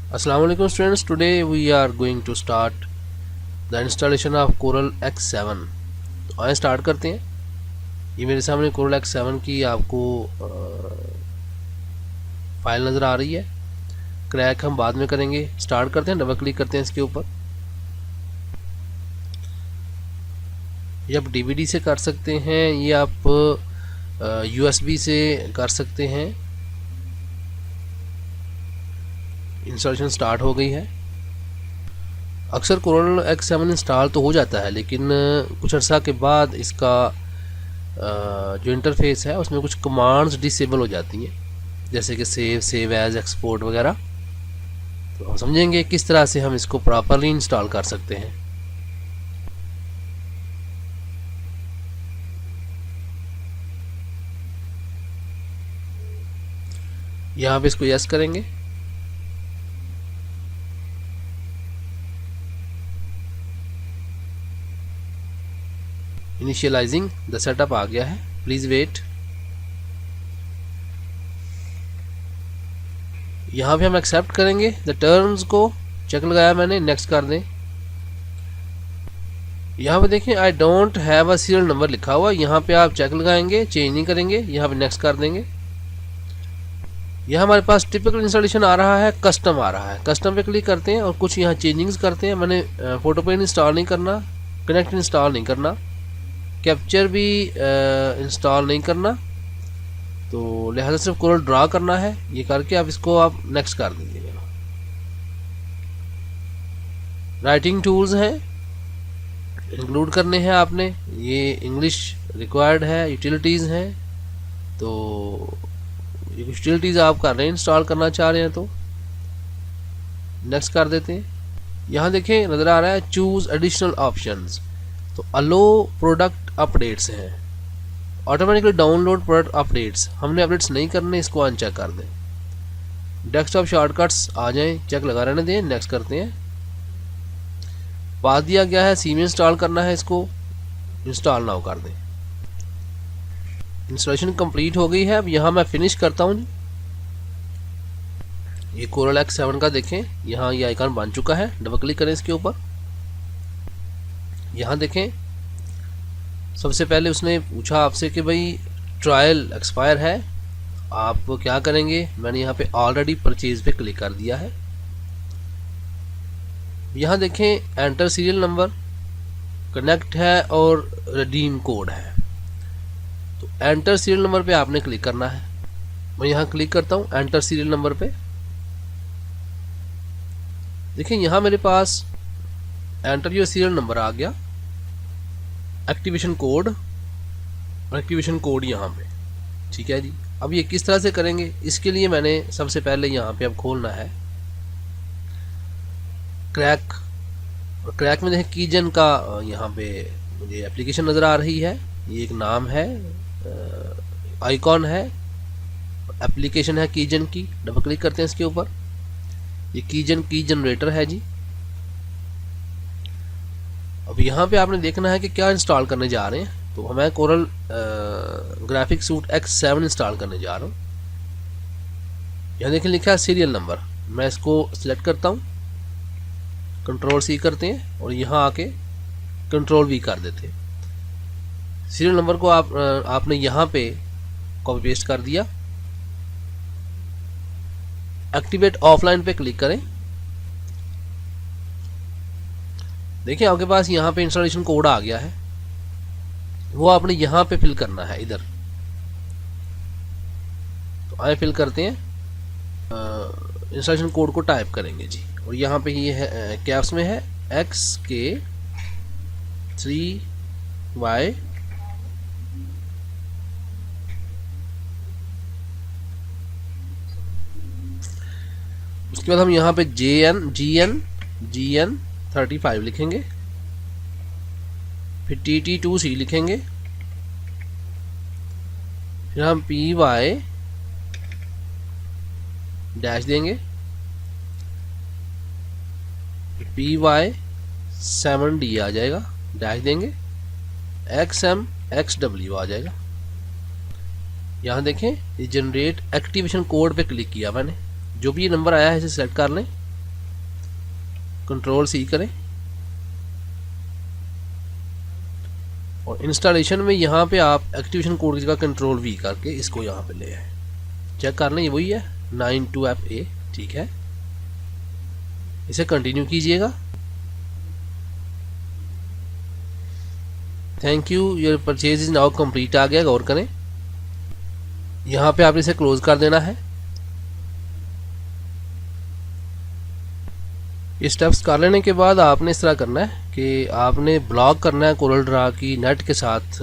Assalamu alaikum students. Today we are going to start the installation of Coral X7. तो आइए start करते हैं। ये मेरे सामने Coral X7 की आपको फाइल नज़र आ रही है। क्रैक हम बाद में करेंगे। स्टार्ट करते हैं, डबल क्लिक करते हैं इसके ऊपर। ये आप DVD से कर सकते हैं, ये आप USB से कर सकते हैं। इंस्टॉलेशन स्टार्ट हो गई है। अक्सर Coral X7 इंस्टॉल तो हो जाता है, लेकिन कुछ अर्सा के बाद इसका जो इंटरफेस है उसमें कुछ कमांड्स डिसेबल हो जाती हैं, जैसे कि सेव एज, एक्सपोर्ट वगैरह। तो हम समझेंगे किस तरह से हम इसको प्रॉपरली इंस्टॉल कर सकते हैं। यहाँ पे इसको यस करेंगे। इनिशियलाइजिंग द सेटअप आ गया है, प्लीज़ वेट। यहाँ पे हम एक्सेप्ट करेंगे द टर्म्स को, चेक लगाया मैंने, नेक्स्ट कर दें। यहाँ पे देखें I don't have a serial number लिखा हुआ, यहाँ पे आप चेक लगाएंगे, चेंज नहीं करेंगे, यहाँ पे नेक्स्ट कर देंगे। यहाँ हमारे पास टिपिकल इंस्टॉलेशन आ रहा है, कस्टम आ रहा है। कस्टम पे क्लिक करते हैं और कुछ यहाँ चेंजिंग्स करते हैं। मैंने फोटो पेन इंस्टॉल नहीं करना, कनेक्ट इंस्टॉल नहीं करना, कैप्चर भी इंस्टॉल नहीं करना, तो लिहाजा सिर्फ कोरल ड्रा करना है। ये करके आप इसको आप नेक्स्ट कर दीजिएगा। राइटिंग टूल्स हैं, इंक्लूड करने हैं आपने, ये इंग्लिश रिक्वायर्ड है। यूटिलिटीज़ हैं, तो ये यूटिलिटीज़ आप कर रहे हैं, इंस्टॉल करना चाह रहे हैं तो नेक्स्ट कर देते हैं। यहाँ देखें नज़र आ रहा है चूज़ एडिशनल ऑप्शंस, तो अलो प्रोडक्ट अपडेट्स हैं, ऑटोमेटिकली डाउनलोड प्रोडक्ट अपडेट्स। हमने अपडेट्स नहीं करने, इसको अनचेक कर दें। डेस्कटॉप शॉर्टकट्स आ जाएं, चेक लगा रहने दें, नेक्स्ट करते हैं। पास दिया गया है, सी में इंस्टॉल करना है, इसको इंस्टॉल नाउ कर दें। इंस्टॉलेशन कंप्लीट हो गई है। अब यहाँ मैं फिनिश करता हूँ। ये Coral X7 का देखें, यहाँ ये आइकन बन चुका है, डबल क्लिक करें इसके ऊपर। यहाँ देखें सबसे पहले उसने पूछा आपसे कि भाई ट्रायल एक्सपायर है, आप क्या करेंगे। मैंने यहाँ पे ऑलरेडी परचेज पे क्लिक कर दिया है। यहाँ देखें एंटर सीरियल नंबर, कनेक्ट है और रिडीम कोड है। तो एंटर सीरियल नंबर पे आपने क्लिक करना है। मैं यहाँ क्लिक करता हूँ एंटर सीरियल नंबर पे। देखिए यहाँ मेरे पास एंटर योर सीरियल नंबर आ गया, एक्टिवेशन कोड और एक्टिवेशन कोड यहाँ पे, ठीक है जी। अब ये किस तरह से करेंगे, इसके लिए मैंने सबसे पहले यहाँ पे अब खोलना है क्रैक। और क्रैक में देखें कीजन का यहाँ पे मुझे एप्लीकेशन नज़र आ रही है। ये एक नाम है, आइकॉन है, एप्लीकेशन है कीजन की। डबल क्लिक करते हैं इसके ऊपर। ये कीजन की जनरेटर है जी। अब यहाँ पे आपने देखना है कि क्या इंस्टॉल करने जा रहे हैं। तो मैं coral graphic suit X7 install करने जा रहा हूँ। यहाँ देखें लिखा है सीरियल नंबर, मैं इसको सिलेक्ट करता हूँ, कंट्रोल C करते हैं और यहाँ आके कंट्रोल V कर देते हैं। सीरियल नंबर को आपने यहाँ पे कॉपी पेस्ट कर दिया। एक्टिवेट ऑफलाइन पे क्लिक करें। देखिए आपके पास यहाँ पे इंस्टॉलेशन कोड आ गया है, वो आपने यहाँ पे फिल करना है इधर। तो आए फिल करते हैं, इंस्टॉलेशन कोड को टाइप करेंगे जी। और यहाँ पे ये है कैप्स में है XK3Y उसके बाद हम यहाँ पे GN35 लिखेंगे, फिर TT2C लिखेंगे, फिर हम PY डैश देंगे, PY7D आ जाएगा, डैश देंगे, XMXW आ जाएगा। यहाँ देखें ये जनरेट एक्टिवेशन कोड पे क्लिक किया मैंने, जो भी ये नंबर आया है इसे सेलेक्ट कर लें, कंट्रोल सी करें और इंस्टॉलेशन में यहाँ पे आप एक्टिवेशन कोड की जगह कंट्रोल वी करके इसको यहाँ पे ले आए। चेक कर लें, ये वही है 92FA, ठीक है। इसे कंटिन्यू कीजिएगा। Thank you, your purchase is now complete आ गया, गौर करें। यहाँ पे आपने इसे क्लोज कर देना है। ये स्टेप्स कर लेने के बाद आपने इस तरह करना है कि आपने ब्लॉक करना है कोरल ड्रा की नेट के साथ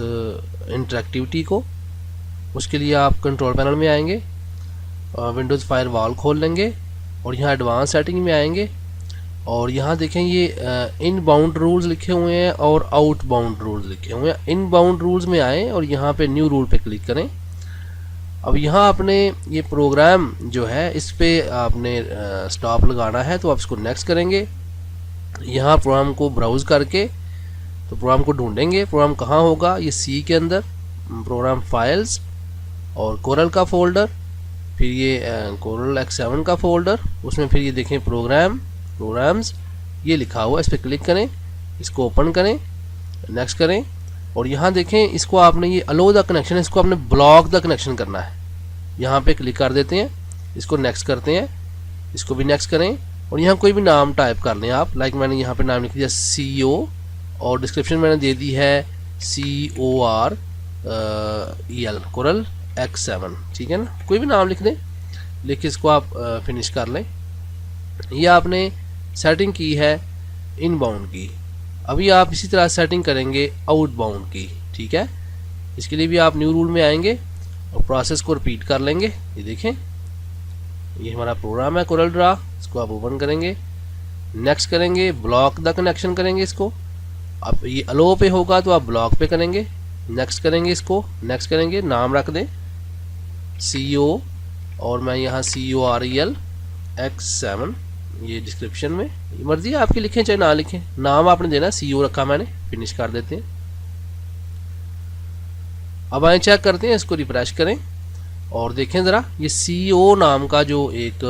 इंटरेक्टिविटी को। उसके लिए आप कंट्रोल पैनल में आएंगे, विंडोज़ फायरवॉल खोल लेंगे और यहाँ एडवांस सेटिंग में आएंगे और यहाँ देखें ये इन बाउंड रूल्स लिखे हुए हैं और आउट बाउंड रूल्स लिखे हुए हैं। इन बाउंड रूल्स में आएँ और यहाँ पे न्यू रूल पे क्लिक करें। अब यहाँ आपने ये प्रोग्राम जो है इस पे आपने स्टॉप लगाना है, तो आप इसको नेक्स्ट करेंगे। यहाँ प्रोग्राम को ब्राउज़ करके तो प्रोग्राम को ढूंढेंगे। प्रोग्राम कहाँ होगा, ये सी के अंदर प्रोग्राम फाइल्स और कोरल का फोल्डर, फिर ये कोरल X7 का फोल्डर, उसमें फिर ये देखें प्रोग्राम्स ये लिखा हुआ, इस पर क्लिक करें, इसको ओपन करें, नेक्स्ट करें और यहाँ देखें इसको आपने ये अलो द कनेक्शन, इसको आपने ब्लॉक द कनेक्शन करना है। यहाँ पे क्लिक कर देते हैं, इसको नेक्स्ट करते हैं, इसको भी नेक्स्ट करें और यहाँ कोई भी नाम टाइप कर लें आप। लाइक मैंने यहाँ पे नाम लिख दिया CO और डिस्क्रिप्शन मैंने दे दी है COREL कोरल X7, ठीक है ना। कोई भी नाम लिख दें, लिख के इसको आप फिनिश कर लें। ये आपने सेटिंग की है इनबाउंड की। अभी आप इसी तरह सेटिंग करेंगे आउटबाउंड की, ठीक है। इसके लिए भी आप न्यू रूल में आएंगे और प्रोसेस को रिपीट कर लेंगे। ये देखें, ये हमारा प्रोग्राम है कोरल ड्रा, इसको आप ओपन करेंगे, नेक्स्ट करेंगे, ब्लॉक द कनेक्शन करेंगे इसको। अब ये अलो पे होगा तो आप ब्लॉक पे करेंगे, नेक्स्ट करेंगे, इसको नेक्स्ट करेंगे, नाम रख दें CO और मैं यहाँ COREL X7, ये डिस्क्रिप्शन में ये मर्जी है आपकी, लिखें चाहे ना लिखें, नाम आपने देना, CO रखा मैंने, फिनिश कर देते हैं। अब आए चेक करते हैं, इसको रिफ्रेश करें और देखें ज़रा ये CO नाम का जो एक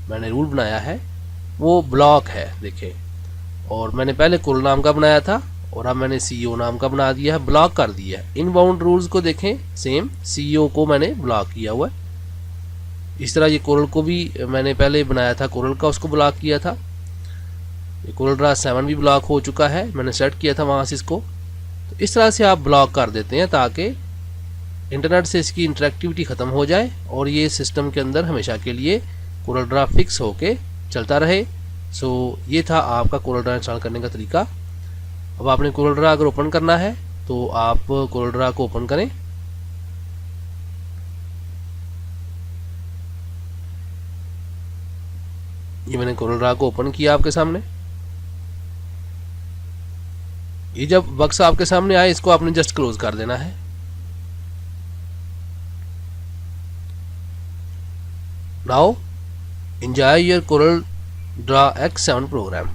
मैंने रूल बनाया है वो ब्लॉक है, देखें। और मैंने पहले कोरल नाम का बनाया था और अब मैंने CO नाम का बना दिया है, ब्लॉक कर दिया है। इनबाउंड रूल्स को देखें, सेम CO को मैंने ब्लॉक किया हुआ है। इस तरह ये कोरल को भी मैंने पहले बनाया था, कोरल का उसको ब्लॉक किया था। ये कोरल ड्रा 7 भी ब्लॉक हो चुका है, मैंने सेट किया था वहाँ से इसको। तो इस तरह से आप ब्लॉक कर देते हैं ताकि इंटरनेट से इसकी इंटरेक्टिविटी ख़त्म हो जाए और ये सिस्टम के अंदर हमेशा के लिए कोरल ड्रा फिक्स होके चलता रहे। सो ये था आपका कोरल ड्रा इंस्टॉल करने का तरीका। अब आपने कोरल ड्रा अगर ओपन करना है तो आप कोरल ड्रा को ओपन करें। ये मैंने कोरल ड्रा को ओपन किया आपके सामने। ये जब बक्स आपके सामने आए इसको आपने जस्ट क्लोज कर देना है। Now enjoy your Corel Draw X7 programme.